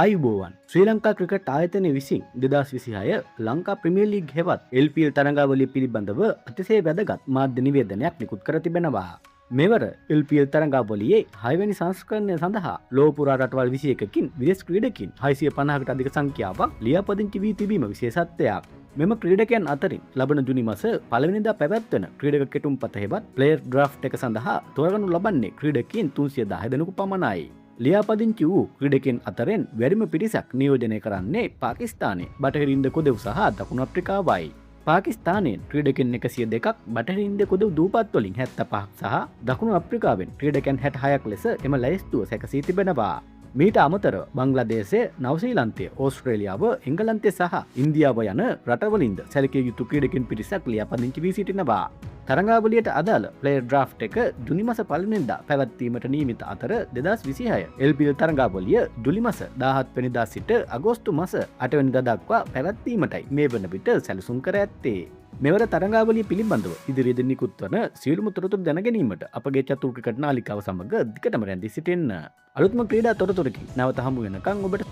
ආයුබෝවන් ශ්‍රී ලංකා ක්‍රිකට් ආයතනය විසින් 2026 ලංකා ප්‍රීමියර් ලීග් හෙවත් LPL තරඟාවලිය පිළිබඳව අතිශය වැදගත් මාධ්‍ය නිවේදනයක් නිකුත් කර තිබෙනවා. මෙවර LPL තරඟාවලියේ 6 වෙනි සංස්කරණය සඳහා ලෝක පුරා රටවල් 21කින් විදේශ ක්‍රීඩකින් 650කට අධික සංඛ්‍යාවක් ලියාපදිංචි වී තිබීම විශේෂත්වයක්. මෙම ක්‍රීඩකයන් අතරින් ලබන ජුනි මාස පළවෙනිදා පැවැත්වෙන ක්‍රීඩක කෙටුම්පත හෙවත් ප්ලේයර් ඩ්‍රාෆ්ට් එක සඳහා තෝරගනු ලබන්නේ ක්‍රීඩකයන් 310 දෙනෙකු පමණයි. ලියාපදිංචි වූ ක්‍රීඩකයන් අතරින් වැඩිම පිරිසක් නියෝජනය කරන්නේ පාකිස්තානයේ, බටහිර ඉන්දියාව සහ දකුණු අප්‍රිකාවයි. පාකිස්තානයෙන් ක්‍රීඩකයන් 102ක්, බටහිර ඉන්දියාව දූපත් වලින් 75ක් සහ දකුණු අප්‍රිකාවෙන් ක්‍රීඩකයන් 66ක් ලෙස එම ලැයිස්තුව සැකසී තිබෙනවා. මීට අමතරව බංග්ලාදේශය, නවසීලන්තය, ඕස්ට්‍රේලියාව, එංගලන්තය සහ ඉන්දියාව යන රටවලින්ද සැලකිය යුතු ක්‍රීඩකයන් පිරිසක් ලියාපදිංචි වී සිටිනවා. තරඟාවලියට අදාළ ප්ලේයර් ඩ්‍රාෆ්ට් එක ජුනි මාස පළවෙනිදා පැවැත්වීමට නියමිත අතර 2026 LPL තරඟාවලිය ජුලි මාස 17 වෙනිදා සිට අගෝස්තු මාස 8 වෙනිදා දක්වා පැවැත්වීමටයි මේ වන විට සැලසුම් කර ඇත්තේ. මෙවර තරඟාවලිය පිළිබඳව ඉදිරියේදී නිකුත් වන සියලුම තොරතුරු දැන ගැනීමට අපගේ චතුර ක්‍රිකට් නාලිකාව සමග දිගටම රැඳී සිටින්න. අලුත්ම ක්‍රීඩා තොරතුරකින් නැවත හමු වෙනකන් ඔබට